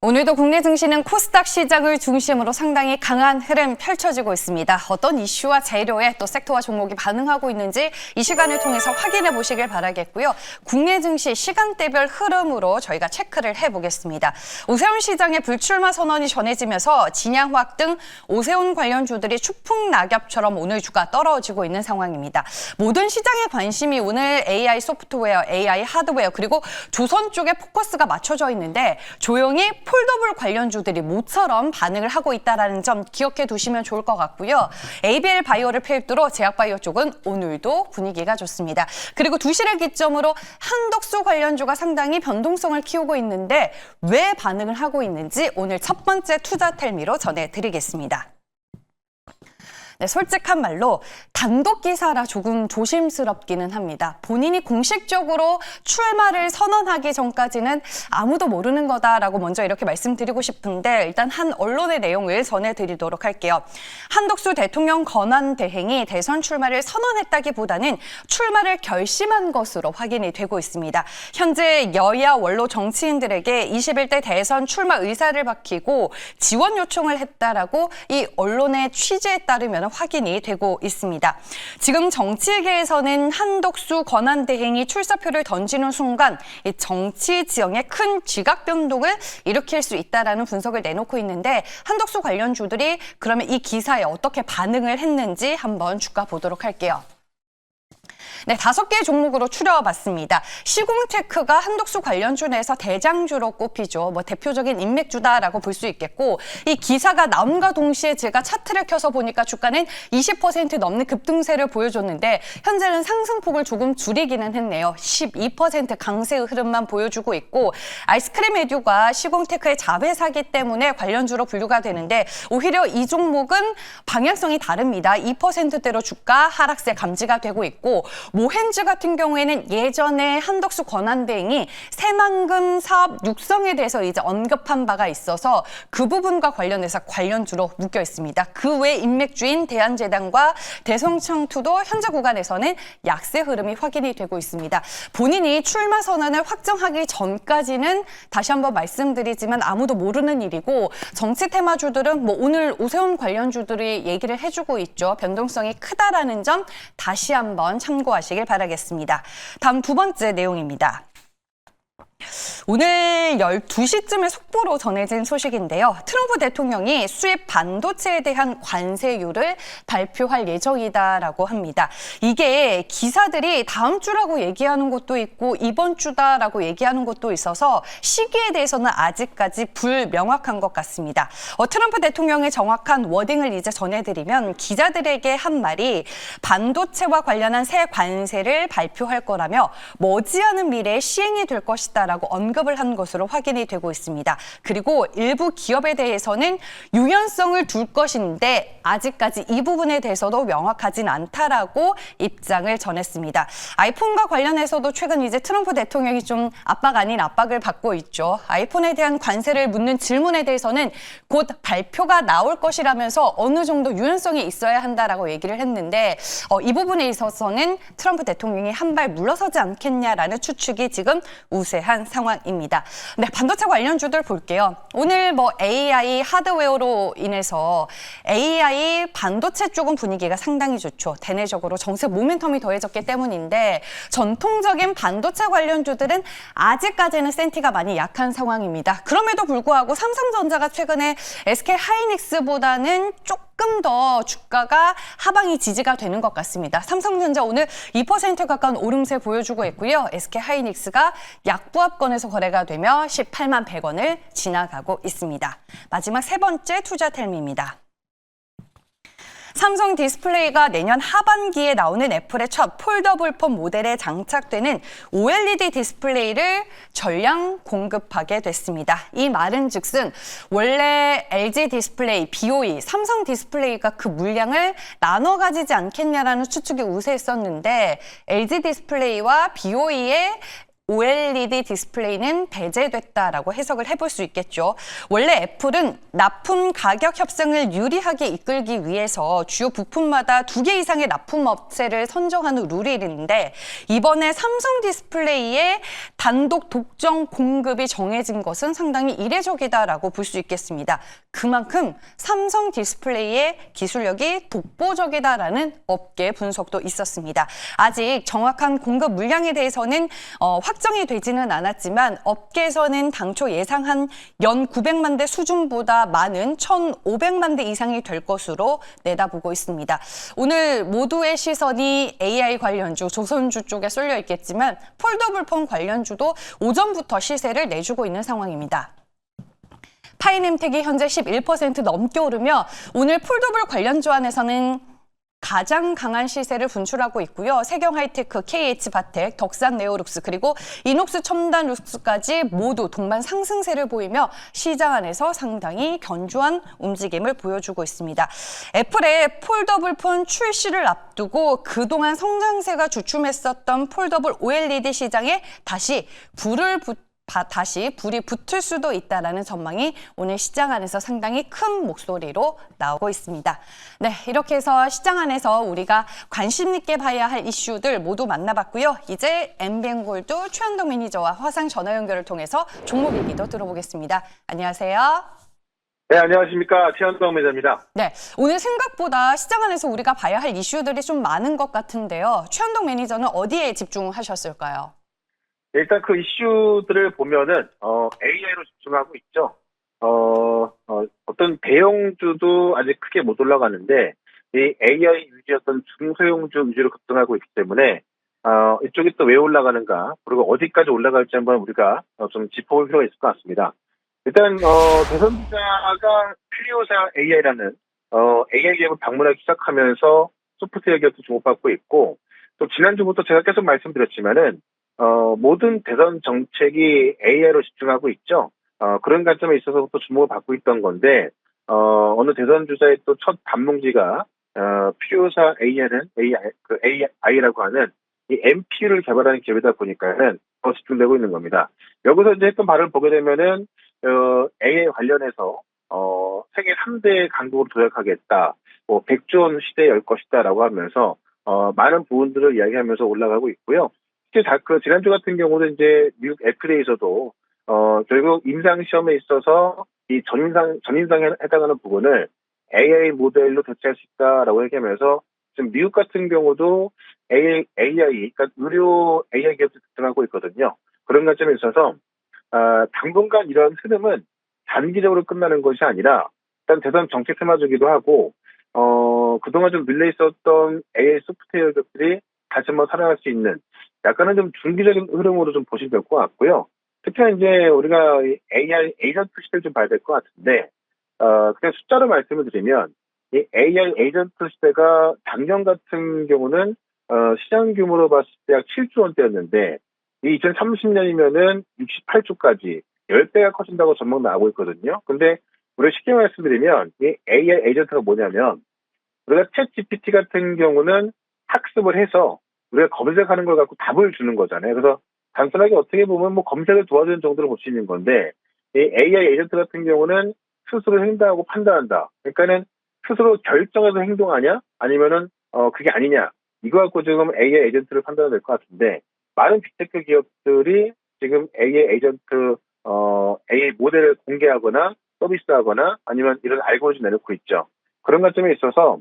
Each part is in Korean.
오늘도 국내 증시는 코스닥 시장을 중심으로 상당히 강한 흐름 펼쳐지고 있습니다. 어떤 이슈와 재료에 또 섹터와 종목이 반응하고 있는지 이 시간을 통해서 확인해 보시길 바라겠고요. 국내 증시 시간대별 흐름으로 저희가 체크를 해보겠습니다. 오세훈 시장의 불출마 선언이 전해지면서 진양화학 등 오세훈 관련주들이 추풍 낙엽처럼 오늘 주가 떨어지고 있는 상황입니다. 모든 시장의 관심이 오늘 AI 소프트웨어, AI 하드웨어 그리고 조선 쪽에 포커스가 맞춰져 있는데 조용히 폴더블 관련주들이 모처럼 반응을 하고 있다는 점 기억해 두시면 좋을 것 같고요. ABL 바이오를 필두로 제약바이오 쪽은 오늘도 분위기가 좋습니다. 그리고 2시를 기점으로 한덕수 관련주가 상당히 변동성을 키우고 있는데 왜 반응을 하고 있는지 오늘 첫 번째 투자텔미로 전해드리겠습니다. 네, 솔직한 말로 단독 기사라 조금 조심스럽기는 합니다. 본인이 공식적으로 출마를 선언하기 전까지는 아무도 모르는 거다라고 먼저 이렇게 말씀드리고 싶은데 일단 한 언론의 내용을 전해드리도록 할게요. 한덕수 대통령 권한대행이 대선 출마를 선언했다기보다는 출마를 결심한 것으로 확인이 되고 있습니다. 현재 여야 원로 정치인들에게 21대 대선 출마 의사를 밝히고 지원 요청을 했다라고 이 언론의 취재에 따르면 확인이 되고 있습니다. 지금 정치계에서는 한덕수 권한대행이 출사표를 던지는 순간 이 정치 지형에 큰 지각 변동을 일으킬 수 있다라는 분석을 내놓고 있는데 한덕수 관련주들이 그러면 이 기사에 어떻게 반응을 했는지 한번 주가 보도록 할게요. 네, 5개의 종목으로 추려봤습니다. 시공테크가 한덕수 관련주 내에서 대장주로 꼽히죠. 대표적인 인맥주다라고 볼 수 있겠고 이 기사가 나옴과 동시에 제가 차트를 켜서 보니까 주가는 20% 넘는 급등세를 보여줬는데 현재는 상승폭을 조금 줄이기는 했네요. 12% 강세의 흐름만 보여주고 있고 아이스크림 에듀가 시공테크의 자회사기 때문에 관련주로 분류가 되는데 오히려 이 종목은 방향성이 다릅니다. 2%대로 주가 하락세 감지가 되고 있고 모헨즈 같은 경우에는 예전에 한덕수 권한대행이 새만금 사업 육성에 대해서 이제 언급한 바가 있어서 그 부분과 관련해서 관련주로 묶여 있습니다. 그 외 인맥주인 대한제당과 대성청투도 현재 구간에서는 약세 흐름이 확인이 되고 있습니다. 본인이 출마 선언을 확정하기 전까지는 다시 한번 말씀드리지만 아무도 모르는 일이고 정치 테마주들은 오늘 오세훈 관련주들이 얘기를 해주고 있죠. 변동성이 크다라는 점 다시 한번 참고하시길 바라겠습니다. 다음 두 번째 내용입니다. 오늘 12시쯤에 속보로 전해진 소식인데요. 트럼프 대통령이 수입 반도체에 대한 관세율을 발표할 예정이다라고 합니다. 이게 기사들이 다음 주라고 얘기하는 것도 있고 이번 주다라고 얘기하는 것도 있어서 시기에 대해서는 아직까지 불명확한 것 같습니다. 트럼프 대통령의 정확한 워딩을 이제 전해드리면 기자들에게 한 말이 반도체와 관련한 새 관세를 발표할 거라며 머지않은 미래에 시행이 될 것이다라고 언급을 한 것으로 확인이 되고 있습니다. 그리고 일부 기업에 대해서는 유연성을 둘 것인데 아직까지 이 부분에 대해서도 명확하진 않다라고 입장을 전했습니다. 아이폰과 관련해서도 최근 이제 트럼프 대통령이 좀 압박 아닌 압박을 받고 있죠. 아이폰에 대한 관세를 묻는 질문에 대해서는 곧 발표가 나올 것이라면서 어느 정도 유연성이 있어야 한다라고 얘기를 했는데 이 부분에 있어서는 트럼프 대통령이 한 발 물러서지 않겠냐라는 추측이 지금 우세한 상황입니다. 네, 반도체 관련주들 볼게요. 오늘 AI 하드웨어로 인해서 AI 반도체 쪽은 분위기가 상당히 좋죠. 대내적으로 정책 모멘텀이 더해졌기 때문인데 전통적인 반도체 관련주들은 아직까지는 센티가 많이 약한 상황입니다. 그럼에도 불구하고 삼성전자가 최근에 SK 하이닉스보다는 조금 더 주가가 하방이 지지가 되는 것 같습니다. 삼성전자 오늘 2% 가까운 오름세 보여주고 있고요. SK 하이닉스가 약부합권에서 거래가 되며 18만 100원을 지나가고 있습니다. 마지막 세 번째 투자텔미입니다. 삼성 디스플레이가 내년 하반기에 나오는 애플의 첫 폴더블 폰 모델에 장착되는 OLED 디스플레이를 전량 공급하게 됐습니다. 이 말은 즉슨 원래 LG 디스플레이, BOE, 삼성 디스플레이가 그 물량을 나눠 가지지 않겠냐라는 추측이 우세했었는데 LG 디스플레이와 BOE의 OLED 디스플레이는 배제됐다라고 해석을 해볼 수 있겠죠. 원래 애플은 납품 가격 협상을 유리하게 이끌기 위해서 주요 부품마다 2개 이상의 납품 업체를 선정하는 룰이 있는데 이번에 삼성 디스플레이의 단독 독점 공급이 정해진 것은 상당히 이례적이다라고 볼 수 있겠습니다. 그만큼 삼성 디스플레이의 기술력이 독보적이다라는 업계 분석도 있었습니다. 아직 정확한 공급 물량에 대해서는 확정이 되지는 않았지만 업계에서는 당초 예상한 연 900만 대 수준보다 많은 1,500만 대 이상이 될 것으로 내다보고 있습니다. 오늘 모두의 시선이 AI 관련주, 조선주 쪽에 쏠려 있겠지만 폴더블 폰 관련주도 오전부터 시세를 내주고 있는 상황입니다. 파이nem텍이 현재 11% 넘게 오르며 오늘 폴더블 관련주 안에서는 가장 강한 시세를 분출하고 있고요. 세경하이테크, KH바텍, 덕산네오룩스 그리고 이녹스 첨단룩스까지 모두 동반 상승세를 보이며 시장 안에서 상당히 견조한 움직임을 보여주고 있습니다. 애플의 폴더블 폰 출시를 앞두고 그동안 성장세가 주춤했었던 폴더블 OLED 시장에 다시 불이 붙을 수도 있다라는 전망이 오늘 시장 안에서 상당히 큰 목소리로 나오고 있습니다. 네, 이렇게 해서 시장 안에서 우리가 관심 있게 봐야 할 이슈들 모두 만나봤고요. 이제 엠비엔골드 최현동 매니저와 화상 전화 연결을 통해서 종목 얘기도 들어보겠습니다. 안녕하세요. 네, 안녕하십니까. 최현동 매니저입니다. 네, 오늘 생각보다 시장 안에서 우리가 봐야 할 이슈들이 좀 많은 것 같은데요. 최현동 매니저는 어디에 집중하셨을까요? 일단 그 이슈들을 보면은, AI로 집중하고 있죠. 어떤 대형주도 아직 크게 못 올라가는데, 이 AI 위주였던 중소형주 위주로 급등하고 있기 때문에, 이쪽이 또 왜 올라가는가, 그리고 어디까지 올라갈지 한번 우리가 좀 짚어볼 필요가 있을 것 같습니다. 일단, 대선주자가 클리오사 AI라는, AI 기업을 방문하기 시작하면서 소프트웨어 기업도 주목받고 있고, 또 지난주부터 제가 계속 말씀드렸지만은, 모든 대선 정책이 AI로 집중하고 있죠. 그런 관점에 있어서 또 주목을 받고 있던 건데, 어느 대선 주자의 또 첫 반문지가, 필요사 AI라고 하는 이 MPU를 개발하는 기업이다 보니까는 더 집중되고 있는 겁니다. 여기서 이제 했던 바를 보게 되면은, AI 관련해서, 세계 3대 강국으로 도약하겠다, 100조 원 시대에 열 것이다라고 하면서, 많은 부분들을 이야기하면서 올라가고 있고요. 그 지난주 같은 경우는 이제 미국 FDA에서도 결국 임상 시험에 있어서 이 전인상에 해당하는 부분을 AI 모델로 대체할 수 있다라고 얘기하면서 지금 미국 같은 경우도 AI 그러니까 의료 AI 기업도 등장하고 있거든요. 그런 관점에 있어서 당분간 이런 흐름은 단기적으로 끝나는 것이 아니라 일단 대선 정책 테마주기도 하고 그동안 좀 밀려 있었던 AI 소프트웨어 기업들이 다시 한번 살아날 수 있는 약간은 좀 중기적인 흐름으로 좀 보시면 될 것 같고요. 특히 이제 우리가 AI 에이전트 시대를 좀 봐야 될 것 같은데, 그냥 숫자로 말씀을 드리면, 이 AI 에이전트 시대가 작년 같은 경우는, 시장 규모로 봤을 때 약 7조 원대였는데, 이 2030년이면은 68조까지 10배가 커진다고 전망 나오고 있거든요. 근데 우리가 쉽게 말씀드리면, 이 AI 에이전트가 뭐냐면, 우리가 챗 GPT 같은 경우는 학습을 해서 우리가 검색하는 걸 갖고 답을 주는 거잖아요. 그래서 단순하게 어떻게 보면 뭐 검색을 도와주는 정도로 볼 수 있는 건데, 이 AI 에이전트 같은 경우는 스스로 행동하고 판단한다. 그러니까는 스스로 결정해서 행동하냐, 아니면은 그게 아니냐. 이거 갖고 지금 AI 에이전트를 판단해야 될 것 같은데, 많은 빅테크 기업들이 지금 AI 에이전트 AI 모델을 공개하거나 서비스하거나 아니면 이런 알고리즘 내놓고 있죠. 그런 관점에 있어서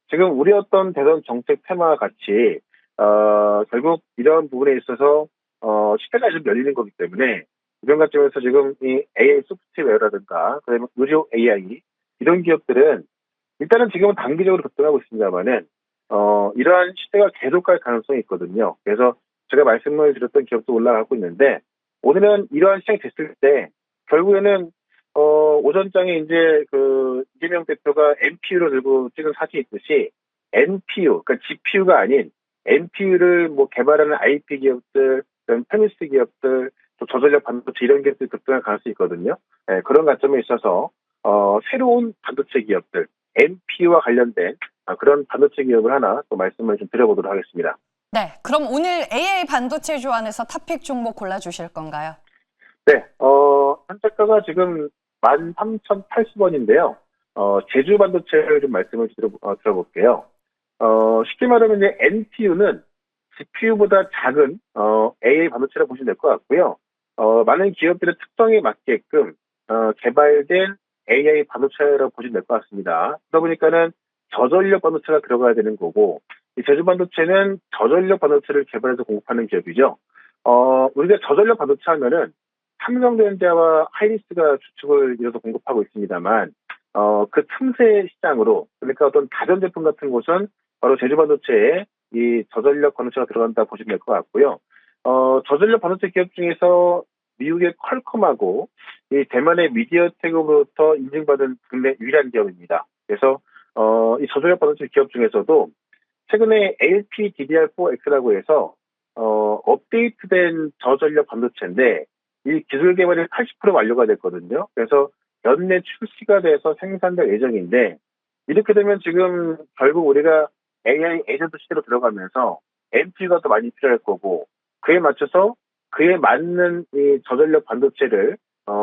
지금 우리 어떤 대선 정책 테마와 같이 결국 이런 부분에 있어서 시대가 좀 열리는 거기 때문에 이런 관점에서 지금 이 AI 소프트웨어라든가 그다음에 의료 AI 이런 기업들은 일단은 지금은 단기적으로 급등하고 있습니다만은 이러한 시대가 계속할 가능성이 있거든요. 그래서 제가 말씀을 드렸던 기업도 올라가고 있는데 오늘은 이러한 시장이 됐을 때 결국에는 오전장에 이제 그 이재명 대표가 NPU를 들고 찍은 사진이 있듯이 NPU, 그러니까 GPU가 아닌 NPU를 뭐 개발하는 IP 기업들, 페미스 기업들, 또 저전력 반도체 이런 기업들이 급등할 가능성이 있거든요. 네, 그런 관점에 있어서 새로운 반도체 기업들, NPU와 관련된 그런 반도체 기업을 하나 또 말씀을 좀 드려보도록 하겠습니다. 네, 그럼 오늘 AI 반도체 조안에서 탑픽 종목 골라주실 건가요? 네, 현재가가 지금 13,080원인데요. 제주 반도체를 좀 말씀을 들어볼게요. 쉽게 말하면 이제 NPU는 GPU보다 작은 AI 반도체라고 보시면 될 것 같고요. 많은 기업들의 특성에 맞게끔 개발된 AI 반도체라고 보시면 될 것 같습니다. 그러다 보니까는 저전력 반도체가 들어가야 되는 거고, 이 제주 반도체는 저전력 반도체를 개발해서 공급하는 기업이죠. 우리가 저전력 반도체 하면은 삼성전자와 하이닉스가 주축을 이뤄서 공급하고 있습니다만, 그 틈새 시장으로, 그러니까 어떤 가전제품 같은 곳은 바로 제주 반도체에 이 저전력 반도체가 들어간다 보시면 될 것 같고요. 저전력 반도체 기업 중에서 미국의 퀄컴하고 이 대만의 미디어텍으로부터 인증받은 국내 유일한 기업입니다. 그래서 이 저전력 반도체 기업 중에서도 최근에 LPDDR4X라고 해서 업데이트된 저전력 반도체인데 이 기술 개발이 80% 완료가 됐거든요. 그래서 연내 출시가 돼서 생산될 예정인데 이렇게 되면 지금 결국 우리가 AI 에이전트 시대로 들어가면서 NPU가 더 많이 필요할 거고 그에 맞춰서 그에 맞는 이 저전력 반도체를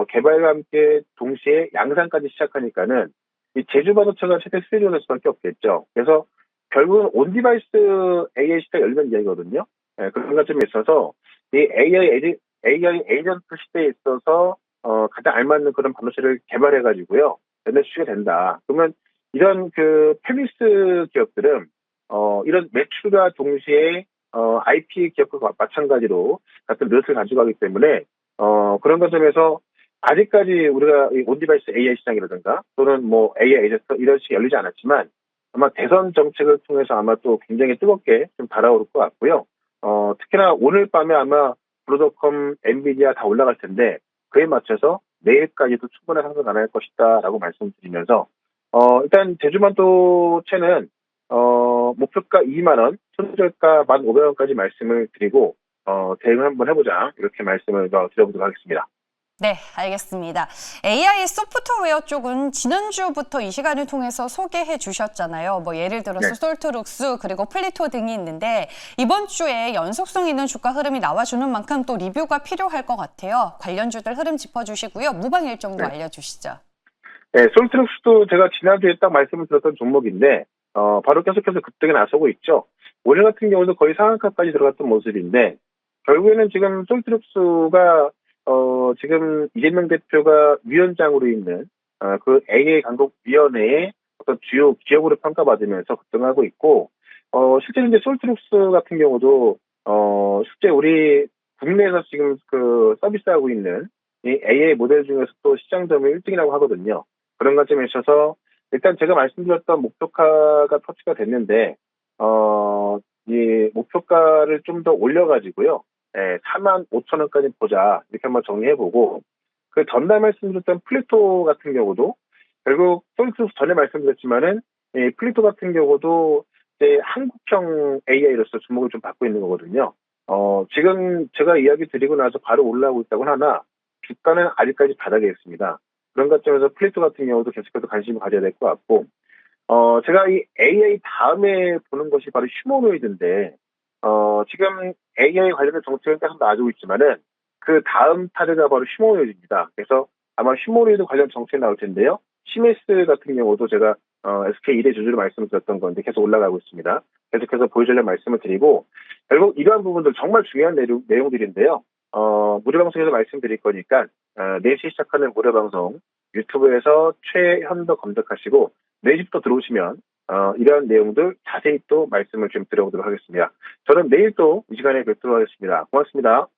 개발과 함께 동시에 양산까지 시작하니까는 이 제주 반도체가 최대 수혜를 할 수밖에 없겠죠. 그래서 결국은 온디바이스 AI 시대가 열리는 이야기거든요. 예, 그런 관점에 있어서 이 AI 에이전트 시대에 있어서 가장 알맞는 그런 반도체를 개발해가지고요. 연내 출시가 된다. 그러면 이런 그 페미스 기업들은 이런 매출과 동시에 IP 기업과 마찬가지로 같은 르트를 가지고 가기 때문에 그런 관점에서 아직까지 우리가 이 온디바이스 AI 시장이라든가 또는 뭐 AI 에이전트 이런 식이 열리지 않았지만 아마 대선 정책을 통해서 아마 또 굉장히 뜨겁게 좀 달아오를 것 같고요. 특히나 오늘 밤에 아마 브로드컴, 엔비디아 다 올라갈 텐데 그에 맞춰서 내일까지도 충분한 상승 가능할 것이다라고 말씀드리면서 일단 제주반도체는 목표가 2만 원, 손절가 1,500원까지 말씀을 드리고 대응을 한번 해보자 이렇게 말씀을 드려보도록 하겠습니다. 네, 알겠습니다. AI 소프트웨어 쪽은 지난주부터 이 시간을 통해서 소개해 주셨잖아요. 뭐 예를 들어서 네. 솔트룩스 그리고 플리토 등이 있는데 이번 주에 연속성 있는 주가 흐름이 나와주는 만큼 또 리뷰가 필요할 것 같아요. 관련주들 흐름 짚어주시고요. 무방 일정도 네. 알려주시죠. 네, 솔트룩스도 제가 지난주에 딱 말씀을 드렸던 종목인데 바로 계속해서 급등에 나서고 있죠. 올해 같은 경우도 거의 상한가까지 들어갔던 모습인데 결국에는 지금 솔트룩스가 지금 이재명 대표가 위원장으로 있는 그 AA 강국위원회의 어떤 주요 기업으로 평가받으면서 급등하고 있고 실제로 이제 솔트룩스 같은 경우도 실제 우리 국내에서 지금 그 서비스하고 있는 이 AA 모델 중에서 또 시장 점유 1등이라고 하거든요. 그런 관점에 있어서 일단 제가 말씀드렸던 목표가가 터치가 됐는데 이 목표가를 좀 더 올려가지고요. 45,000원까지 보자 이렇게 한번 정리해보고 그 전날 말씀드렸던 플리토 같은 경우도 결국 솔트룩스 전에 말씀드렸지만은 이 플리토 같은 경우도 이제 한국형 AI로서 주목을 좀 받고 있는 거거든요. 지금 제가 이야기 드리고 나서 바로 올라오고 있다고 하나 주가는 아직까지 바닥에 있습니다. 그런 관점에서 플리토 같은 경우도 계속해서 관심을 가져야 될 것 같고 제가 이 AI 다음에 보는 것이 바로 휴머노이드인데 지금 AI 관련된 정책은 계속 나와주고 있지만은 그 다음 타겟가 바로 휴머노이드입니다. 그래서 아마 휴머노이드 관련 정책이 나올 텐데요. 시메스 같은 경우도 제가 SK 1의 주주로 말씀을 드렸던 건데 계속 올라가고 있습니다. 계속해서 보여주려는 말씀을 드리고 결국 이러한 부분들 정말 중요한 내용들인데요. 무료 방송에서 말씀드릴 거니까 4시에 시작하는 무료 방송 유튜브에서 최현도 검색하시고 4시부터 들어오시면 이러한 내용들 자세히 또 말씀을 좀 드려보도록 하겠습니다. 저는 내일 또 이 시간에 뵙도록 하겠습니다. 고맙습니다.